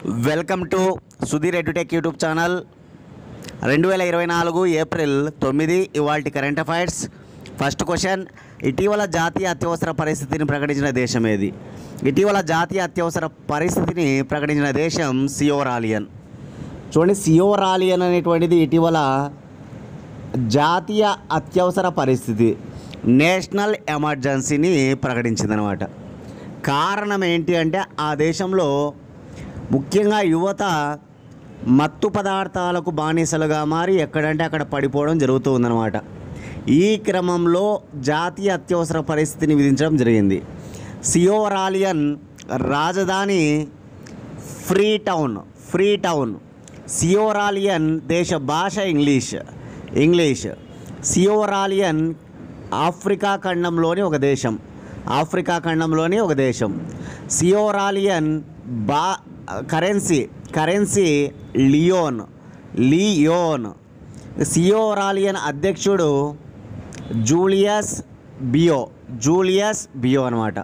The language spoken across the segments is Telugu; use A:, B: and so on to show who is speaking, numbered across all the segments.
A: Welcome to Sudheer edutech YouTube channel. 2024 April 9 ఇవాల్టి కరెంట్ అఫైర్స్. ఫస్ట్ క్వశ్చన్, ఇటీవల జాతీయ అత్యవసర పరిస్థితిని ప్రకటించిన దేశం ఏది? ఇటీవల జాతీయ అత్యవసర పరిస్థితిని ప్రకటించిన దేశం సియోరాలియన్. చూడండి, సియోరాలియన్ అనేటువంటిది ఇటీవల జాతీయ అత్యవసర పరిస్థితి, నేషనల్ ఎమర్జెన్సీని ప్రకటించిందనమాట. కారణం ఏంటి అంటే ఆ దేశంలో ముఖ్యంగా యువత మత్తు పదార్థాలకు బానిసలుగా మారి ఎక్కడంటే అక్కడ పడిపోవడం జరుగుతూ ఉందన్నమాట. ఈ క్రమంలో జాతీయ అత్యవసర పరిస్థితిని విధించడం జరిగింది. సియోరాలియన్ రాజధాని ఫ్రీ టౌన్. సియోరాలియన్ దేశ భాష ఇంగ్లీష్. సియోరాలియన్ ఆఫ్రికా ఖండంలోని ఒక దేశం. సియోరాలియన్ కరెన్సీ లియోన్. సియోరాలియన్ అధ్యక్షుడు జూలియస్ బియో అనమాట.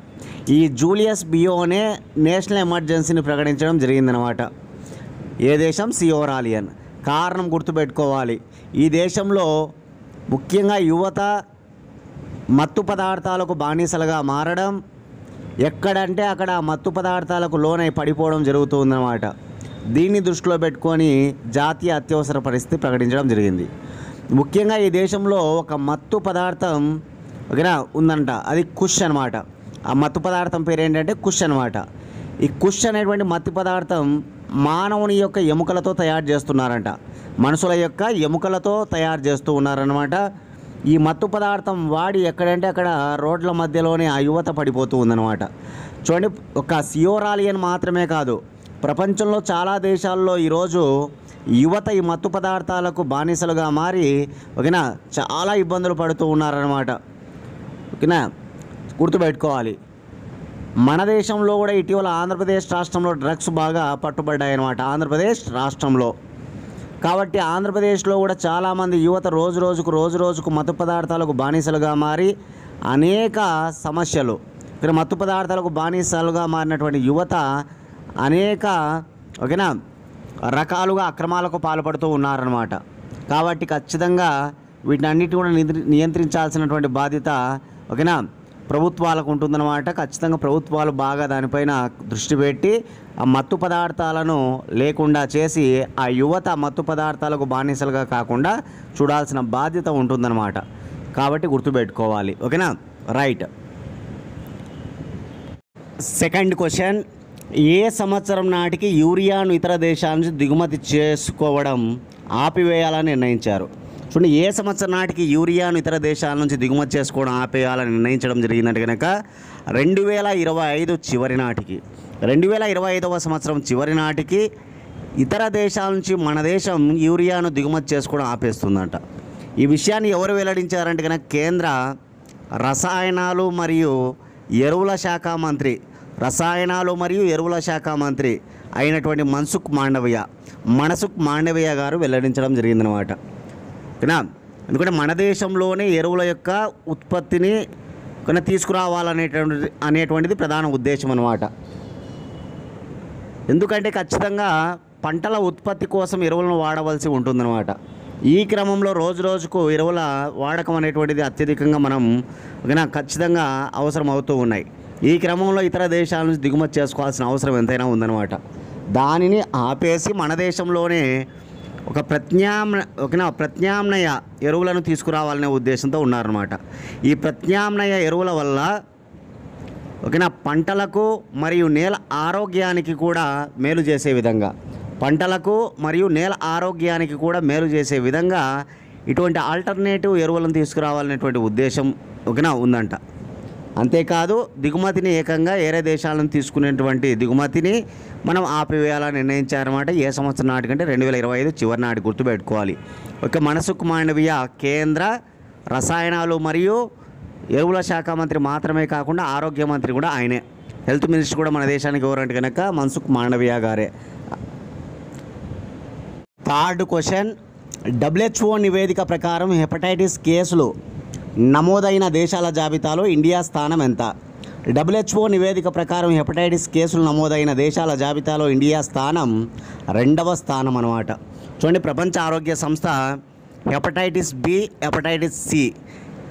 A: ఈ జూలియస్ బియోనే నేషనల్ ఎమర్జెన్సీని ప్రకటించడం జరిగిందనమాట. ఏ దేశం? సియోరాలియన్. కారణం గుర్తుపెట్టుకోవాలి, ఈ దేశంలో ముఖ్యంగా యువత మత్తు పదార్థాలకు బానిసలుగా మారడం, ఎక్కడంటే అక్కడ మత్తు పదార్థాలకు లోనై పడిపోవడం జరుగుతుందన్నమాట. దీన్ని దృష్టిలో పెట్టుకొని జాతీయ అత్యవసర పరిస్థితి ప్రకటించడం జరిగింది. ముఖ్యంగా ఈ దేశంలో ఒక మత్తు పదార్థం ఉందంట, అది కుష్ అనమాట. ఆ మత్తు పదార్థం పేరు ఏంటంటే కుష్ అనమాట. ఈ కుష్ అనేటువంటి మత్తు పదార్థం మానవుని యొక్క ఎముకలతో తయారు చేస్తున్నారంట, మనుషుల యొక్క ఎముకలతో తయారు చేస్తూ ఉన్నారనమాట. ఈ మత్తు పదార్థం వాడి ఎక్కడంటే అక్కడ రోడ్ల మధ్యలోనే ఆ యువత పడిపోతూ ఉందన్నమాట. చూడండి, ఒక సియోరాలియన్ మాత్రమే కాదు, ప్రపంచంలో చాలా దేశాల్లో ఈరోజు యువత ఈ మత్తు పదార్థాలకు బానిసలుగా మారి చాలా ఇబ్బందులు పడుతూ ఉన్నారన్నమాట. గుర్తుపెట్టుకోవాలి, మన దేశంలో కూడా ఇటీవల ఆంధ్రప్రదేశ్ రాష్ట్రంలో డ్రగ్స్ బాగా పట్టుబడ్డాయన్నమాట. ఆంధ్రప్రదేశ్ రాష్ట్రంలో కాబట్టి ఆంధ్రప్రదేశ్లో కూడా చాలామంది యువత రోజు రోజుకు మత్తు పదార్థాలకు బానిసలుగా మారి అనేక సమస్యలు, మత్తు పదార్థాలకు బానిసలుగా మారినటువంటి యువత అనేక రకాలుగా అక్రమాలకు పాల్పడుతూ ఉన్నారన్నమాట. కాబట్టి ఖచ్చితంగా వీటినన్నిటి కూడా నియంత్రించాల్సినటువంటి బాధ్యత ప్రభుత్వాలకు ఉంటుందన్నమాట. ఖచ్చితంగా ప్రభుత్వాలు బాగా దానిపైన దృష్టి పెట్టి ఆ మత్తు పదార్థాలను లేకుండా చేసి ఆ యువత మత్తు పదార్థాలకు బానిసలుగా కాకుండా చూడాల్సిన బాధ్యత ఉంటుందన్నమాట. కాబట్టి గుర్తుపెట్టుకోవాలి. రైట్. సెకండ్ క్వశ్చన్, ఏ సంవత్సరం నాటికి యూరియాను ఇతర దేశాల నుంచి దిగుమతి చేసుకోవడం ఆపివేయాలని నిర్ణయించారు? చూడండి, ఏ సంవత్సరం నాటికి యూరియాను ఇతర దేశాల నుంచి దిగుమతి చేసుకోవడం ఆపేయాలని నిర్ణయించడం జరిగిందంటే కనుక 2025 చివరి నాటికి, 2025వ సంవత్సరం చివరి నాటికి ఇతర దేశాల నుంచి మన దేశం యూరియాను దిగుమతి చేసుకోవడం ఆపేస్తుందంట. ఈ విషయాన్ని ఎవరు వెల్లడించారంటే కనుక కేంద్ర రసాయనాలు మరియు ఎరువుల శాఖ మంత్రి అయినటువంటి మన్సుఖ్ మాండవీయ గారు వెల్లడించడం జరిగిందనమాట. ఎందుకంటే మన దేశంలోనే ఎరువుల యొక్క ఉత్పత్తిని తీసుకురావాలనేటువంటిది ప్రధాన ఉద్దేశం అన్నమాట. ఎందుకంటే ఖచ్చితంగా పంటల ఉత్పత్తి కోసం ఎరువులను వాడవలసి ఉంటుందన్నమాట. ఈ క్రమంలో రోజుకు ఎరువుల వాడకం అనేటువంటిది అత్యధికంగా మనం ఖచ్చితంగా అవసరం అవుతూ ఉన్నాయి. ఈ క్రమంలో ఇతర దేశాల నుంచి దిగుమతి చేసుకోవాల్సిన అవసరం ఎంతైనా ఉందన్నమాట. దానిని ఆపేసి మన దేశంలోనే ఒక ప్రత్యామ్నాయ ఎరువులను తీసుకురావాలనే ఉద్దేశంతో ఉన్నారన్నమాట. ఈ ప్రత్యామ్నాయ ఎరువుల వల్ల పంటలకు మరియు నేల ఆరోగ్యానికి కూడా మేలు చేసే విధంగా ఇటువంటి ఆల్టర్నేటివ్ ఎరువులను తీసుకురావాలనేటువంటి ఉద్దేశం ఉందంట. అంతేకాదు, దిగుమతిని ఏకంగా వేరే దేశాల నుంచి తీసుకునేటువంటి దిగుమతిని మనం ఆపివేయాలని నిర్ణయించారన్నమాట. ఏ సంవత్సరం నాటికంటే 2025 చివరి నాటి. గుర్తుపెట్టుకోవాలి. మన్సుఖ్ మాండవీయ కేంద్ర రసాయనాలు మరియు ఎరువుల శాఖ మంత్రి మాత్రమే కాకుండా ఆరోగ్య మంత్రి కూడా ఆయనే. హెల్త్ మినిస్టర్ కూడా మన దేశానికి ఎవరంటే కనుక మన్సుఖ్ మాండవీయ గారే. థర్డ్ క్వశ్చన్, WHO నివేదిక ప్రకారం హెపటైటిస్ కేసులు నమోదైన దేశాల జాబితాలో ఇండియా స్థానం ఎంత? WHO నివేదిక ప్రకారం హెపటైటిస్ కేసులు నమోదైన దేశాల జాబితాలో ఇండియా స్థానం 2వ స్థానం అన్నమాట. చూడండి, ప్రపంచ ఆరోగ్య సంస్థ హెపటైటిస్ బి, హెపటైటిస్ సి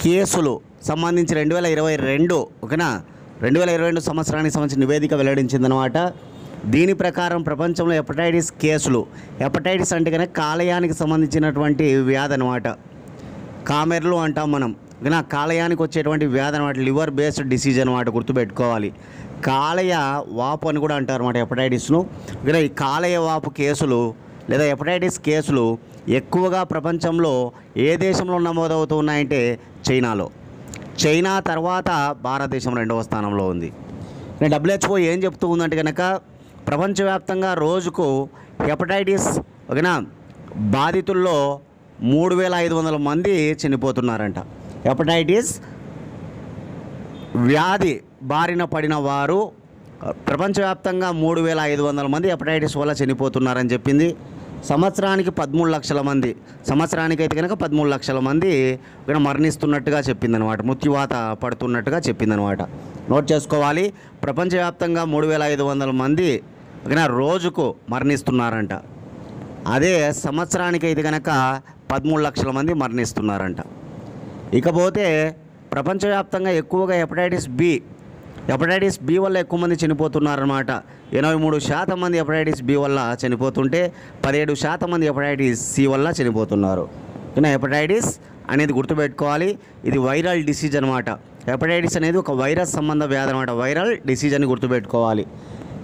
A: కేసులు సంబంధించి 2022 ఓకేనా 2022 సంవత్సరానికి సంబంధించిన నివేదిక వెల్లడించిందనమాట. దీని ప్రకారం ప్రపంచంలో హెపటైటిస్ కేసులు, హెపటైటిస్ అంటే కనుక కాలేయానికి సంబంధించినటువంటి వ్యాధి అనమాట. కామెర్లు అంటాం మనం ఓకేనా, కాలేయానికి వచ్చేటువంటి వ్యాధి అనమాట. లివర్ బేస్డ్ డిసీజ్ అనమాట, గుర్తుపెట్టుకోవాలి. కాలేయ వాపు అని కూడా అంటారు అనమాట హెపటైటిస్ను. ఓకేనా, ఈ కాలేయ వాపు కేసులు లేదా హెపటైటిస్ కేసులు ఎక్కువగా ప్రపంచంలో ఏ దేశంలో నమోదవుతూ ఉన్నాయంటే చైనాలో. చైనా తర్వాత భారతదేశం 2వ స్థానంలో ఉంది. WHO ఏం చెప్తూ ఉందంటే కనుక ప్రపంచవ్యాప్తంగా రోజుకు హెపటైటిస్ ఓకేనా బాధితుల్లో 3500 మంది చనిపోతున్నారంట. హెపటైటిస్ వ్యాధి బారిన పడిన వారు ప్రపంచవ్యాప్తంగా 3500 మంది హెపటైటిస్ వల్ల చనిపోతున్నారని చెప్పింది. సంవత్సరానికి 13 లక్షల మంది, సంవత్సరానికి అయితే కనుక 13 లక్షల మంది మరణిస్తున్నట్టుగా చెప్పిందనమాట, మృత్యువాత పడుతున్నట్టుగా చెప్పిందనమాట. నోట్ చేసుకోవాలి, ప్రపంచవ్యాప్తంగా 3500 మంది రోజుకు మరణిస్తున్నారంట. అదే సంవత్సరానికి అయితే కనుక 13 లక్షల మంది మరణిస్తున్నారంట. ఇకపోతే ప్రపంచవ్యాప్తంగా ఎక్కువగా హెపటైటిస్ బి వల్ల ఎక్కువ మంది చనిపోతున్నారన్నమాట. 83% మంది హెపటైటిస్ బి వల్ల చనిపోతుంటే 17% మంది హెపటైటిస్ సి వల్ల చనిపోతున్నారు. హెపటైటిస్ అనేది గుర్తుపెట్టుకోవాలి, ఇది వైరల్ డిసీజ్ అనమాట. హెపటైటిస్ అనేది ఒక వైరస్ సంబంధ వ్యాధి అనమాట, వైరల్ డిసీజ్ అని గుర్తుపెట్టుకోవాలి.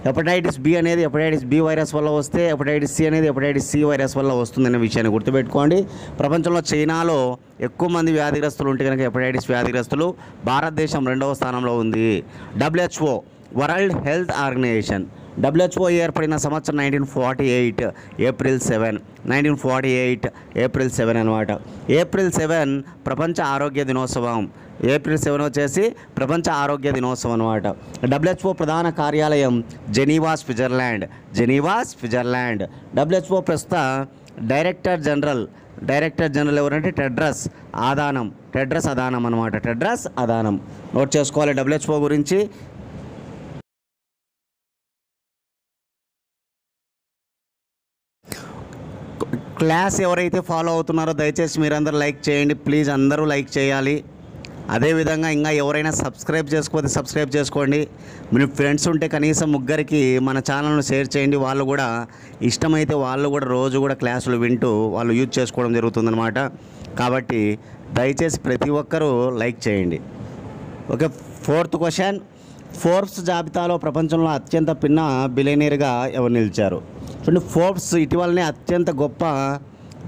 A: హెపటైటిస్ బి అనేది హెపటైటిస్ బి వైరస్ వల్ల వస్తే, హెపటైటిస్ సి అనేది హెపటైటిస్ సి వైరస్ వల్ల వస్తుందనే విషయాన్ని గుర్తుపెట్టుకోండి. ప్రపంచంలో చైనాలో ఎక్కువ మంది వ్యాధిగ్రస్తులు ఉంటే కనుక హెపటైటిస్ వ్యాధిగ్రస్తులు, భారతదేశం 2వ స్థానంలో ఉంది. WHO world health organization, WHO ఏర్పడిన సంవత్సరం 1948 ఏప్రిల్ 7 1948 ఏప్రిల్ 7 అనమాట. ఏప్రిల్ 7 ప్రపంచ ఆరోగ్య దినోత్సవం. ఏప్రిల్ 7 వచ్చేసి ప్రపంచ ఆరోగ్య దినోత్సవం అనమాట. WHO ప్రధాన కార్యాలయం జెనీవా, స్విట్జర్లాండ్. WHO ప్రస్తుత డైరెక్టర్ జనరల్ ఎవరంటే టెడ్రస్ అదానం అనమాట. టెడ్రస్ అదానం నోట్ చేసుకోవాలి WHO గురించి. క్లాస్ ఎవరైతే ఫాలో అవుతున్నారో దయచేసి మీరందరూ లైక్ చేయండి ప్లీజ్, అందరూ లైక్ చేయాలి. అదేవిధంగా ఇంకా ఎవరైనా సబ్స్క్రైబ్ చేసుకోకపోతే సబ్స్క్రైబ్ చేసుకోండి. మీ ఫ్రెండ్స్ ఉంటే కనీసం 3 మన ఛానల్ను షేర్ చేయండి. వాళ్ళు కూడా ఇష్టమైతే వాళ్ళు కూడా రోజు కూడా క్లాసులు వింటూ వాళ్ళు యూజ్ చేసుకోవడం జరుగుతుందన్నమాట. కాబట్టి దయచేసి ప్రతి ఒక్కరూ లైక్ చేయండి. Okay, 4th question. ఫోర్బ్స్ జాబితాలో ప్రపంచంలో అత్యంత పిన్న బిలియనీర్గా ఎవరు నిలిచారు? చూడండి, ఫోర్బ్స్ ఇటీవలనే అత్యంత గొప్ప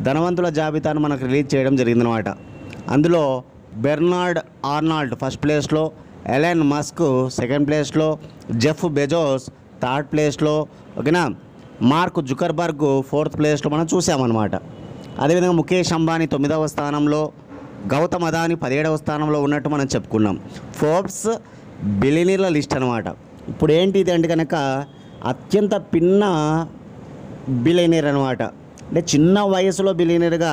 A: ధనవంతుల జాబితాను మనకు రిలీజ్ చేయడం జరిగిందనమాట. అందులో బెర్నార్డ్ ఆర్నాల్డ్ ఫస్ట్ ప్లేస్లో, ఎలన్ మస్క్ సెకండ్ ప్లేస్లో, జెఫ్ బెజోస్ థర్డ్ ప్లేస్లో, ఓకేనా, మార్క్ జుకర్బర్గ్ 4th ప్లేస్లో మనం చూసామన్నమాట. అదేవిధంగా ముఖేష్ అంబానీ 9వ స్థానంలో, గౌతమ్ అదానీ 17వ స్థానంలో ఉన్నట్టు మనం చెప్పుకున్నాం. ఫోర్బ్స్ బిలియనీర్ల లిస్ట్ అనమాట. ఇప్పుడు ఏంటి ఇది అంటే కనుక అత్యంత పిన్న బిలియనీర్ అనమాట, అంటే చిన్న వయసులో బిలియనీర్గా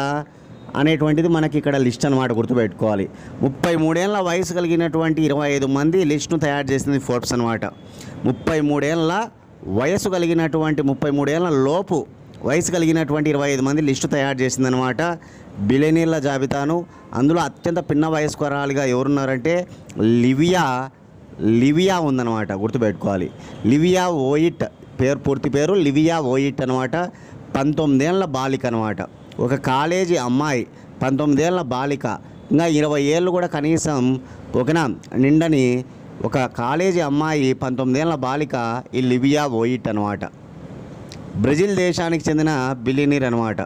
A: అనేటువంటిది మనకి ఇక్కడ లిస్ట్ అనమాట, గుర్తుపెట్టుకోవాలి. 33 ఏళ్ళ వయసు కలిగినటువంటి 25 మంది లిస్టును తయారు చేసింది ఫోర్బ్స్ అనమాట. 33 ఏళ్ళ వయసు కలిగినటువంటి 33 ఏళ్ళ లోపు వయసు కలిగినటువంటి 25 మంది లిస్టు తయారు చేసిందనమాట బిలియనీర్ల జాబితాను. అందులో అత్యంత పిన్న వయస్కురాలిగా ఎవరున్నారంటే లివియా ఉందన్నమాట, గుర్తుపెట్టుకోవాలి. లివియా ఓయిట్ పూర్తి పేరు లివియా ఓయిట్ అనమాట. 19 ఏళ్ళ బాలిక అనమాట, ఒక కాలేజీ అమ్మాయి 19 ఏళ్ళ బాలిక. ఇంకా 20 ఏళ్ళు కూడా కనీసం ఓకేనా నిండని ఒక కాలేజీ అమ్మాయి 19 ఏళ్ళ బాలిక ఈ లివియా ఓయిట్ అనమాట. బ్రెజిల్ దేశానికి చెందిన బిలియనీర్ అనమాట.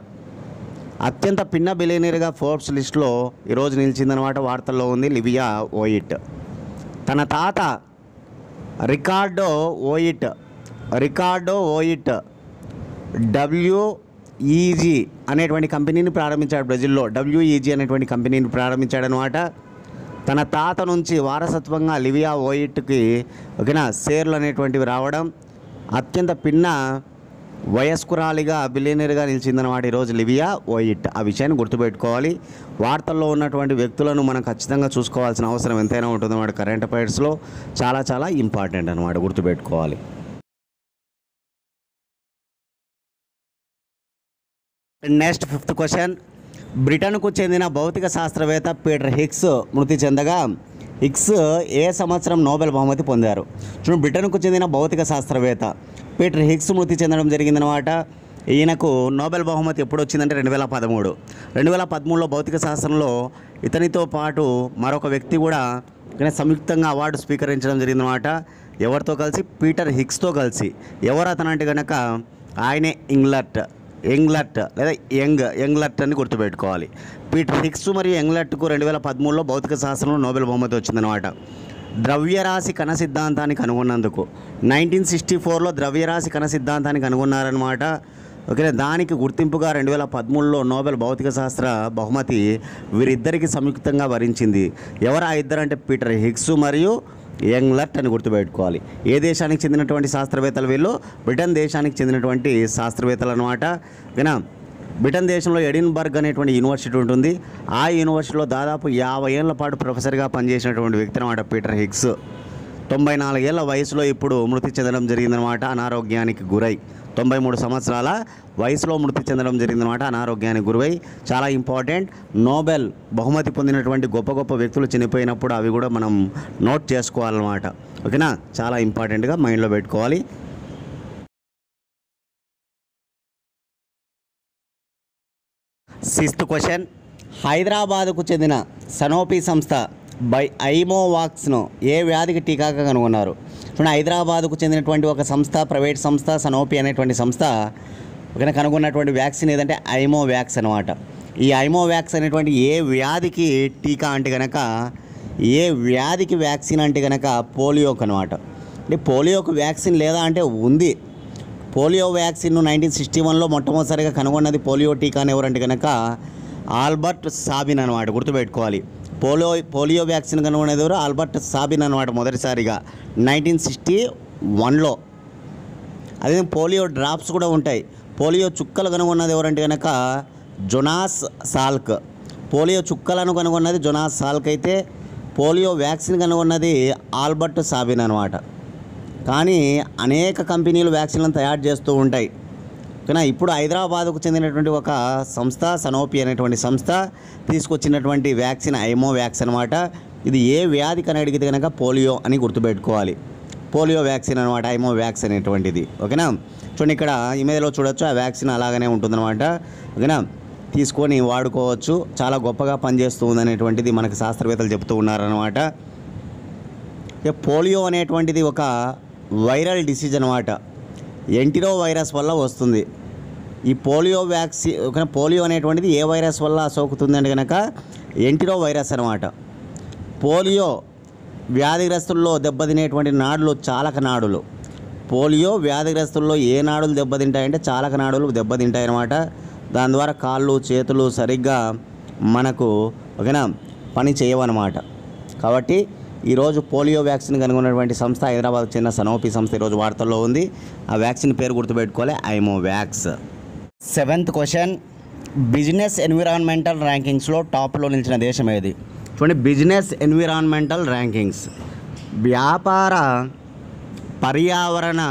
A: అత్యంత పిన్న బిలియనీర్గా ఫోర్బ్స్ లిస్టులో ఈరోజు నిలిచిందనమాట, వార్తల్లో ఉంది లివియా ఓయిట్. తన తాత రికార్డో ఓయిట్ WEG అనేటువంటి కంపెనీని ప్రారంభించాడు బ్రెజిల్లో. WEG అనేటువంటి కంపెనీని ప్రారంభించాడనమాట. తన తాత నుంచి వారసత్వంగా లివియా ఓయిట్కి ఓకేనా షేర్లు అనేటువంటివి రావడం, అత్యంత పిన్న వయస్కురాలిగా బిలియనీర్గా నిలిచిందన్నమాట ఈరోజు లివియా ఓయిట్. ఆ విషయాన్ని గుర్తుపెట్టుకోవాలి. వార్తల్లో ఉన్నటువంటి వ్యక్తులను మనం ఖచ్చితంగా చూసుకోవాల్సిన అవసరం ఎంతైనా ఉంటుందన్నమాట. కరెంట్ అఫైర్స్లో చాలా చాలా ఇంపార్టెంట్ అనమాట, గుర్తుపెట్టుకోవాలి. Next 5th question. బ్రిటన్కు చెందిన భౌతిక శాస్త్రవేత్త పీటర్ హిగ్స్ మృతి చెందగా హిగ్స్ ఏ సంవత్సరం నోబెల్ బహుమతి పొందారు? చూడండి, బ్రిటన్కు చెందిన భౌతిక శాస్త్రవేత్త పీటర్ హిగ్స్ మృతి చెందడం జరిగిందనమాట. ఈయనకు నోబెల్ బహుమతి ఎప్పుడు వచ్చిందంటే 2013. 2013లో భౌతిక శాస్త్రంలో ఇతనితో పాటు మరొక వ్యక్తి కూడా సంయుక్తంగా అవార్డు స్వీకరించడం జరిగిందనమాట. ఎవరితో కలిసి? పీటర్ హిగ్స్తో కలిసి. ఎవరు అతనంటే కనుక ఆయనే యంగ్లర్ట్ లేదా యంగ్లర్ట్ అని గుర్తుపెట్టుకోవాలి. పీటర్ హిగ్స్ మరియు యంగ్లర్ట్కు 2013లో భౌతిక శాస్త్రంలో నోబెల్ బహుమతి వచ్చిందనమాట. ద్రవ్యరాశి కణ సిద్ధాంతాన్ని కనుగొన్నందుకు 1964లో ద్రవ్యరాశి కణ సిద్ధాంతాన్ని కనుగొన్నారనమాట. ఓకే, దానికి గుర్తింపుగా 2013లో నోబెల్ భౌతిక శాస్త్ర బహుమతి వీరిద్దరికి సంయుక్తంగా వరించింది. ఎవరు ఆ ఇద్దరు అంటే పీటర్ హిగ్స్ మరియు యంగ్లర్ట్ అని గుర్తుపెట్టుకోవాలి. ఏ దేశానికి చెందినటువంటి శాస్త్రవేత్తలు వీళ్ళు? బ్రిటన్ దేశానికి చెందినటువంటి శాస్త్రవేత్తలు అనమాట. ఓకేనా. బ్రిటన్ దేశంలో ఎడిన్బర్గ్ అనేటువంటి యూనివర్సిటీ ఉంటుంది. ఆ యూనివర్సిటీలో దాదాపు 50 ఏళ్ల పాటు ప్రొఫెసర్గా పనిచేసినటువంటి వ్యక్తి అనమాట పీటర్ హిగ్స్. 94 ఏళ్ల వయసులో ఇప్పుడు మృతి చెందడం జరిగిందనమాట. అనారోగ్యానికి గురై 93 సంవత్సరాల వయసులో మృతి చెందడం జరిగిందనమాట. అనారోగ్యానికి గురై. చాలా ఇంపార్టెంట్. నోబెల్ బహుమతి పొందినటువంటి గొప్ప గొప్ప వ్యక్తులు చనిపోయినప్పుడు అవి కూడా మనం నోట్ చేసుకోవాలన్నమాట. ఓకేనా, చాలా ఇంపార్టెంట్గా మైండ్లో పెట్టుకోవాలి. Sixth question. హైదరాబాదుకు చెందిన సనోఫీ సంస్థ ఐమోవాక్స్ను ఏ వ్యాధికి టీకాగా కనుగొన్నారు? చూడండి, హైదరాబాదుకు చెందినటువంటి ఒక సంస్థ, ప్రైవేట్ సంస్థ సనోఫీ అనేటువంటి సంస్థ కనుగొన్నటువంటి వ్యాక్సిన్ ఏదంటే ఐమోవాక్స్ అనమాట. ఈ ఐమోవాక్స్ అనేటువంటి ఏ వ్యాధికి టీకా అంటే కనుక, ఏ వ్యాధికి వ్యాక్సిన్ అంటే కనుక పోలియోకి అనమాట. అంటే పోలియోకు వ్యాక్సిన్ లేదా అంటే ఉంది. పోలియో వ్యాక్సిన్ను 1961లో మొట్టమొదటిసారిగా కనుగొన్నది పోలియో టీకాని ఎవరంటే కనుక ఆల్బర్ట్ సాబిన్ అనమాట, గుర్తుపెట్టుకోవాలి. పోలియో వ్యాక్సిన్ కనుగొనేది ఎవరు? ఆల్బర్ట్ సాబిన్ అనమాట, మొదటిసారిగా 1961లో. అదే పోలియో డ్రాప్స్ కూడా ఉంటాయి. పోలియో చుక్కలు కనుగొన్నది ఎవరంటే కనుక జొనాస్ సాల్క్. పోలియో చుక్కలను కనుగొన్నది జొనాస్ సాల్క్ అయితే పోలియో వ్యాక్సిన్ కనుగొన్నది ఆల్బర్ట్ సాబిన్ అనమాట. కానీ అనేక కంపెనీలు వ్యాక్సిన్లను తయారు చేస్తూ ఉంటాయి. కానీ ఇప్పుడు హైదరాబాదుకు చెందినటువంటి ఒక సంస్థ సనోఫీ అనేటువంటి సంస్థ తీసుకొచ్చినటువంటి వ్యాక్సిన్ ఐమోవాక్స్ అనమాట. ఇది ఏ వ్యాధికి అని అడిగితే కనుక పోలియో అని గుర్తుపెట్టుకోవాలి. పోలియో వ్యాక్సిన్ అనమాట ఐమోవాక్స్ అనేటువంటిది. ఓకేనా. చూడండి, ఇక్కడ ఇమేజ్లో చూడొచ్చు, ఆ వ్యాక్సిన్ అలాగనే ఉంటుందన్నమాట. ఓకేనా, తీసుకొని వాడుకోవచ్చు. చాలా గొప్పగా పనిచేస్తుంది అనేటువంటిది మనకు శాస్త్రవేత్తలు చెప్తూ ఉన్నారనమాట. పోలియో అనేటువంటిది ఒక వైరల్ డిసీజ్ అనమాట. ఎంటిరో వైరస్ వల్ల వస్తుంది. ఈ పోలియో వ్యాక్సిన్ పోలియో అనేటువంటిది ఏ వైరస్ వల్ల సోకుతుంది అంటే కనుక ఎంటిరో వైరస్ అనమాట. పోలియో వ్యాధిగ్రస్తుల్లో దెబ్బతినేటువంటి నాడులు చాలక నాడులు. పోలియో వ్యాధిగ్రస్తుల్లో ఏ నాడులు దెబ్బతింటాయంటే చాలక నాడులు దెబ్బతింటాయన్నమాట. దాని ద్వారా కాళ్ళు చేతులు సరిగ్గా మనకు ఓకేనా పని చేయవన్నమాట. కాబట్టి ఈరోజు పోలియో వ్యాక్సిన్ కనుగొన్నటువంటి సంస్థ హైదరాబాద్కు చెందిన సనోఫీ సంస్థ ఈరోజు వార్తల్లో ఉంది. ఆ వ్యాక్సిన్ పేరు గుర్తుపెట్టుకోవాలి, ఐమోవాక్స్. 7th question. బిజినెస్ ఎన్విరాన్మెంటల్ ర్యాంకింగ్స్లో టాప్లో నిలిచిన దేశం ఏది? చూడండి, బిజినెస్ ఎన్విరాన్మెంటల్ ర్యాంకింగ్స్ వ్యాపార పర్యావరణ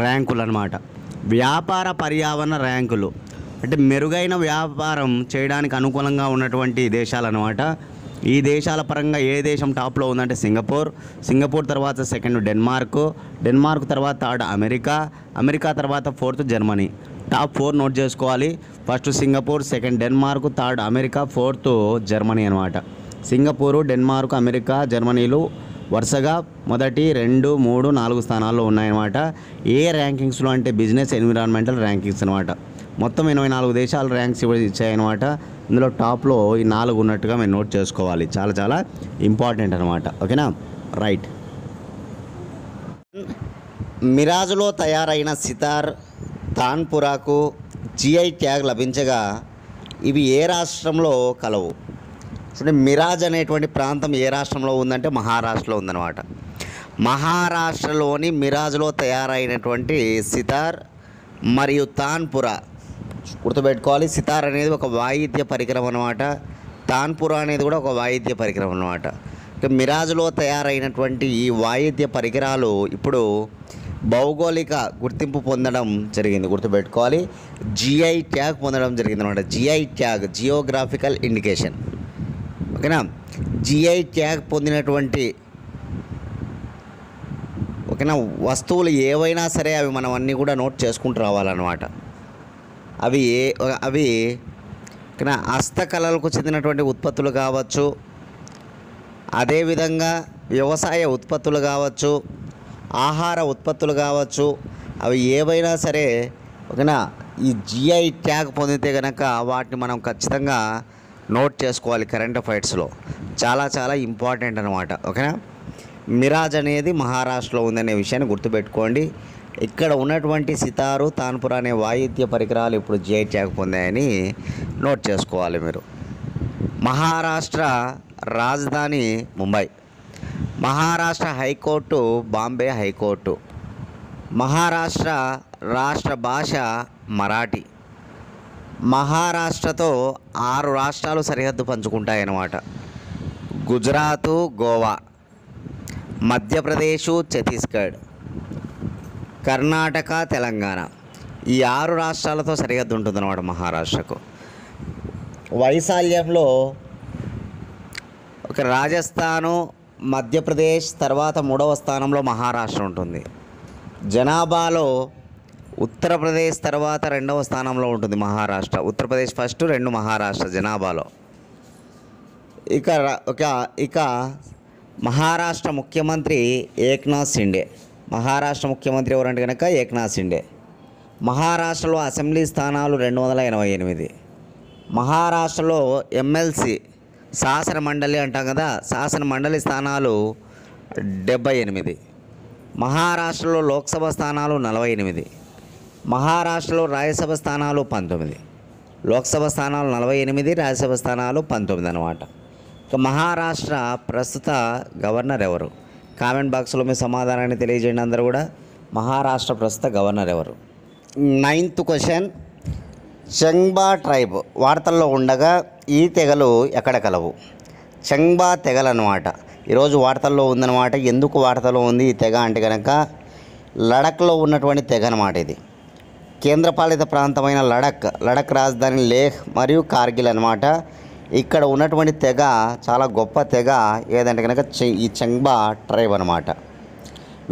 A: ర్యాంకులు అన్నమాట. వ్యాపార పర్యావరణ ర్యాంకులు అంటే మెరుగైన వ్యాపారం చేయడానికి అనుకూలంగా ఉన్నటువంటి దేశాలు అన్నమాట. ఈ దేశాల పరంగా ఏ దేశం టాప్లో ఉందంటే సింగపూర్ తర్వాత 2nd డెన్మార్క్ తర్వాత 3rd అమెరికా తర్వాత 4th జర్మనీ. టాప్ 4 నోట్ చేసుకోవాలి. First Singapore, 2nd Denmark, 3rd America, 4th Germany అనమాట. సింగపూరు, డెన్మార్క్, అమెరికా, జర్మనీలు వరుసగా 1, 2, 3, 4 స్థానాల్లో ఉన్నాయన్నమాట. ఏ ర్యాంకింగ్స్లో అంటే బిజినెస్ ఎన్విరాన్మెంటల్ ర్యాంకింగ్స్ అనమాట. మొత్తం 84 దేశాలు ర్యాంక్స్ ఇచ్చాయన్నమాట. ఇందులో టాప్లో ఈ 4 ఉన్నట్టుగా మేము నోట్ చేసుకోవాలి. చాలా చాలా ఇంపార్టెంట్ అనమాట. ఓకేనా, రైట్. మిరాజ్లో తయారైన సితార్ తాన్పురాకు జిఐ ట్యాగ్ లభించగా ఇవి ఏ రాష్ట్రంలో కలవు? చూడండి, మిరాజ్ అనేటువంటి ప్రాంతం ఏ రాష్ట్రంలో ఉందంటే మహారాష్ట్రలో ఉందన్నమాట. మహారాష్ట్రలోని మిరాజ్లో తయారైనటువంటి సితార్ మరియు తాన్పురా. గుర్తుపెట్టుకోవాలి, సితార్ అనేది ఒక వాయిద్య పరికరం అన్నమాట. తాన్పురా అనేది కూడా ఒక వాయిద్య పరికరం అన్నమాట. మిరాజ్లో తయారైనటువంటి ఈ వాయిద్య పరికరాలు ఇప్పుడు భౌగోళిక గుర్తింపు పొందడం జరిగింది. గుర్తుపెట్టుకోవాలి, జిఐ ట్యాగ్ పొందడం జరిగింది అనమాట. GI tag, geographical indication. ఓకేనా, జిఐ ట్యాగ్ పొందినటువంటి ఓకేనా వస్తువులు ఏవైనా సరే అవి మనం అన్నీ కూడా నోట్ చేసుకుంటూ రావాలన్నమాట. అవి ఓకేనా హస్తకళలకు చెందినటువంటి ఉత్పత్తులు కావచ్చు, అదేవిధంగా వ్యవసాయ ఉత్పత్తులు కావచ్చు, ఆహార ఉత్పత్తులు కావచ్చు, అవి ఏవైనా సరే ఓకేనా ఈ జిఐ ట్యాగ్ పొందితే కనుక వాటిని మనం ఖచ్చితంగా నోట్ చేసుకోవాలి. కరెంట్ అఫైర్స్లో చాలా చాలా ఇంపార్టెంట్ అనమాట. ఓకేనా, మిరాజ్ అనేది మహారాష్ట్రలో ఉందనే విషయాన్ని గుర్తుపెట్టుకోండి. ఇక్కడ ఉన్నటువంటి సితారు, తాన్పురా అనే వాయిద్య పరికరాలు ఇప్పుడు జిఐ ట్యాగ్ పొందాయని నోట్ చేసుకోవాలి మీరు. మహారాష్ట్ర రాజధాని ముంబై. Maharashtra high court Bombay high court. మహారాష్ట్ర రాష్ట్ర భాష మరాఠీ. మహారాష్ట్రతో 6 రాష్ట్రాలు సరిహద్దు పంచుకుంటాయన్నమాట. గుజరాత్, గోవా, మధ్యప్రదేశ్, ఛత్తీస్గఢ్, కర్ణాటక, తెలంగాణ. ఈ 6 రాష్ట్రాలతో సరిహద్దు ఉంటుందన్నమాట మహారాష్ట్రకు. వైశాల్యంలో ఒక రాజస్థాను, మధ్యప్రదేశ్ తర్వాత 3వ స్థానంలో మహారాష్ట్ర ఉంటుంది. జనాభాలో ఉత్తరప్రదేశ్ తర్వాత 2వ స్థానంలో ఉంటుంది మహారాష్ట్ర. ఉత్తరప్రదేశ్ ఫస్ట్, 2 మహారాష్ట్ర జనాభాలో. ఇక మహారాష్ట్ర ముఖ్యమంత్రి ఏక్నాథ్ షిండే. మహారాష్ట్ర ముఖ్యమంత్రి ఎవరంటే కనుక ఏక్నాథ్ షిండే. మహారాష్ట్రలో అసెంబ్లీ స్థానాలు 288. మహారాష్ట్రలో ఎమ్మెల్సీ శాసన మండలి అంటాం కదా, శాసన మండలి స్థానాలు 78. మహారాష్ట్రలో లోక్సభ స్థానాలు 48. మహారాష్ట్రలో రాజ్యసభ స్థానాలు 19. లోక్సభ స్థానాలు 48, రాజ్యసభ స్థానాలు 19 అన్నమాట. ఇక మహారాష్ట్ర ప్రస్తుత గవర్నర్ ఎవరు? కామెంట్ బాక్స్లో మీ సమాధానాన్ని తెలియజేయండి అందరూ కూడా. మహారాష్ట్ర ప్రస్తుత గవర్నర్ ఎవరు? 9th question. చెంగ్బా ట్రైబ్ వార్తల్లో ఉండగా ఈ తెగలు ఎక్కడ కలవు? చెంగ్బా తెగలు అన్నమాట ఈరోజు వార్తల్లో ఉందన్నమాట. ఎందుకు వార్తల్లో ఉంది ఈ తెగ అంటే కనుక లడఖ్లో ఉన్నటువంటి తెగ అన్నమాట. ఇది కేంద్రపాలిత ప్రాంతమైన లడఖ్ రాజధాని లేహ్ మరియు కార్గిల్ అన్నమాట. ఇక్కడ ఉన్నటువంటి తెగ చాలా గొప్ప తెగ ఏదంటే కనుక ఈ చెంగ్బా ట్రైబ్ అన్నమాట.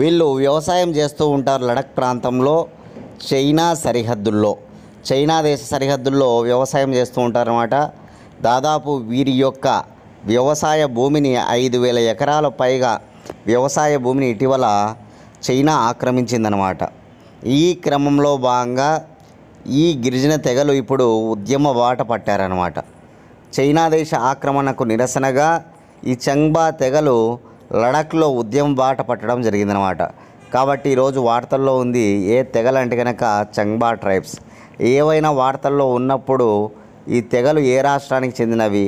A: వీళ్ళు వ్యవసాయం చేస్తూ ఉంటారు లడఖ్ ప్రాంతంలో. చైనా దేశ సరిహద్దుల్లో వ్యవసాయం చేస్తూ ఉంటారన్నమాట. దాదాపు వీరి యొక్క వ్యవసాయ భూమిని 5,000 ఎకరాల పైగా వ్యవసాయ భూమిని ఇటీవల చైనా ఆక్రమించిందనమాట. ఈ క్రమంలో భాగంగా ఈ గిరిజన తెగలు ఇప్పుడు ఉద్యమ బాట పట్టారనమాట. చైనా దేశ ఆక్రమణకు నిరసనగా ఈ చెంగ్బా తెగలు లడఖ్లో ఉద్యమ బాట పట్టడం జరిగిందనమాట. కాబట్టి ఈరోజు వార్తల్లో ఉంది ఏ తెగలు అంటే కనుక చెంగ్బా ట్రైబ్స్. ఏవైనా వార్తల్లో ఉన్నప్పుడు ఈ తెగలు ఏ రాష్ట్రానికి చెందినవి,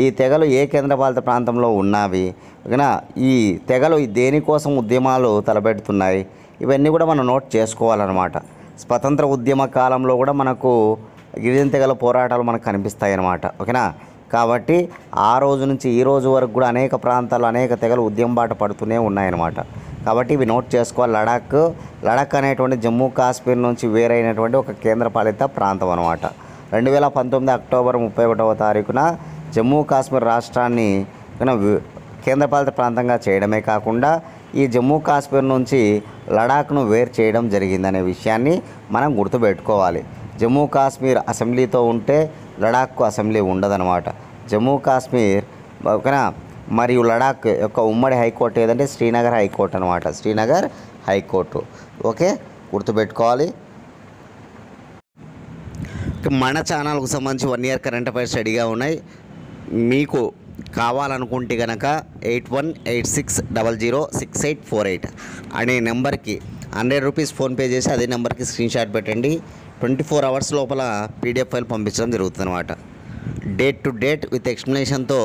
A: ఈ తెగలు ఏ కేంద్రపాలిత ప్రాంతంలో ఉన్నవి, ఓకేనా, ఈ తెగలు దేనికోసం ఉద్యమాలు తలపెడుతున్నాయి, ఇవన్నీ కూడా మనం నోట్ చేసుకోవాలన్నమాట. స్వతంత్ర ఉద్యమ కాలంలో కూడా మనకు గిరిజన తెగల పోరాటాలు మనకు కనిపిస్తాయి అన్నమాట. ఓకేనా, కాబట్టి ఆ రోజు నుంచి ఈ రోజు వరకు కూడా అనేక ప్రాంతాలు అనేక తెగలు ఉద్యమ బాట పడుతూనే ఉన్నాయన్నమాట. కాబట్టి ఇవి నోట్ చేసుకోవాలి. లడఖ్ అనేటువంటి జమ్మూ కాశ్మీర్ నుంచి వేరైనటువంటి ఒక కేంద్రపాలిత ప్రాంతం అన్నమాట. 2019 అక్టోబర్ 31వ తారీఖున జమ్మూ కాశ్మీర్ రాష్ట్రాన్ని కేంద్రపాలిత ప్రాంతంగా చేయడమే కాకుండా ఈ జమ్మూ కాశ్మీర్ నుంచి లడాఖ్ను వేరు చేయడం జరిగిందనే విషయాన్ని మనం గుర్తుపెట్టుకోవాలి. జమ్మూ కాశ్మీర్ అసెంబ్లీతో ఉంటే లడాఖ్కు అసెంబ్లీ ఉండదన్నమాట. జమ్మూ కాశ్మీర్ ఓకేనా మరియు లడాఖ్ యొక్క ఉమ్మడి హైకోర్టు ఏదంటే శ్రీనగర్ హైకోర్టు అనమాట. శ్రీనగర్ హైకోర్టు. ఓకే, గుర్తుపెట్టుకోవాలి. మన ఛానల్కు సంబంధించి 1 year కరెంట్ అఫైర్స్ రెడీగా ఉన్నాయి. మీకు కావాలనుకుంటే కనుక 8186006848 అనే నెంబర్కి 100 రూపీస్ ఫోన్పే చేసి అదే నెంబర్కి స్క్రీన్ షాట్ పెట్టండి. 24 hours లోపల PDF ఫైల్ పంపించడం జరుగుతుంది అనమాట. డేట్ టు డేట్ విత్ ఎక్స్ప్లెనేషన్తో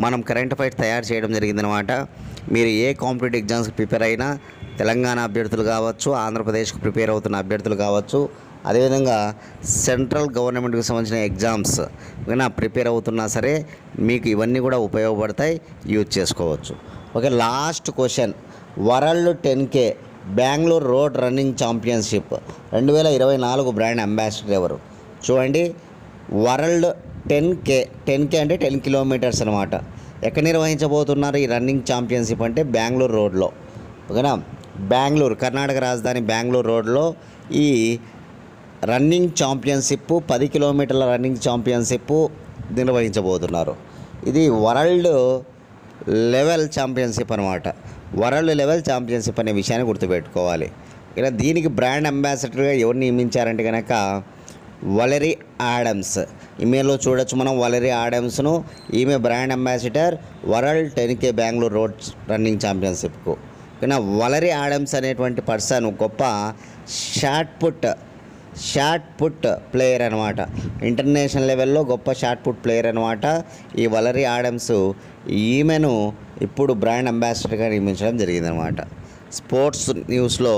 A: మనం కరెంట్ అఫైర్స్ తయారు చేయడం జరిగిందనమాట. మీరు ఏ కాంపిటేటివ్ ఎగ్జామ్స్కి ప్రిపేర్ అయినా, తెలంగాణ అభ్యర్థులు కావచ్చు, ఆంధ్రప్రదేశ్కు ప్రిపేర్ అవుతున్న అభ్యర్థులు కావచ్చు, అదేవిధంగా సెంట్రల్ గవర్నమెంట్కి సంబంధించిన ఎగ్జామ్స్ ఓకేనా ప్రిపేర్ అవుతున్నా సరే మీకు ఇవన్నీ కూడా ఉపయోగపడతాయి, యూజ్ చేసుకోవచ్చు. Okay, last question. World 10K Bengaluru road running championship 2024 brand ambassador ఎవరు? చూడండి, వరల్డ్ 10K అంటే 10 కిలోమీటర్స్ అనమాట. ఎక్కడ నిర్వహించబోతున్నారు ఈ రన్నింగ్ ఛాంపియన్షిప్ అంటే బెంగళూరు రోడ్లో. ఓకేనా, బెంగళూరు కర్ణాటక రాజధాని బెంగళూరు రోడ్లో ఈ రన్నింగ్ ఛాంపియన్షిప్ 10 కిలోమీటర్ల రన్నింగ్ ఛాంపియన్షిప్ నిర్వహించబోతున్నారు. ఇది వరల్డ్ లెవెల్ ఛాంపియన్షిప్ అనమాట. వరల్డ్ లెవెల్ ఛాంపియన్షిప్ అనే విషయాన్ని గుర్తుపెట్టుకోవాలి. ఇలా దీనికి బ్రాండ్ అంబాసిడర్గా ఎవరు నియమించారంటే కనుక వలరీ ఆడమ్స్. ఈమెయిల్లో చూడొచ్చు మనం వలరీ ఆడమ్స్ను. ఈమె brand ambassador world 10K Bengaluru road running ఛాంపియన్షిప్కు. కానీ వలరీ ఆడమ్స్ అనేటువంటి పర్సన్ గొప్ప షార్ట్ పుట్ ప్లేయర్ అనమాట. ఇంటర్నేషనల్ లెవెల్లో గొప్ప షార్ట్ పుట్ ప్లేయర్ అనమాట ఈ వలరీ ఆడమ్స్. ఈమెను ఇప్పుడు బ్రాండ్ అంబాసిడర్గా నియమించడం జరిగిందనమాట. స్పోర్ట్స్ న్యూస్లో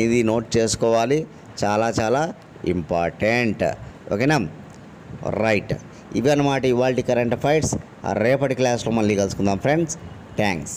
A: ఇది నోట్ చేసుకోవాలి, చాలా చాలా ఇంపార్టెంట్. ఓకేనా, రైట్. ఇవి అన్నమాట ఇవాల్టి కరెంట్ అఫైర్స్. రేపటి క్లాస్లో మళ్ళీ కలుసుకుందాం ఫ్రెండ్స్. థ్యాంక్స్.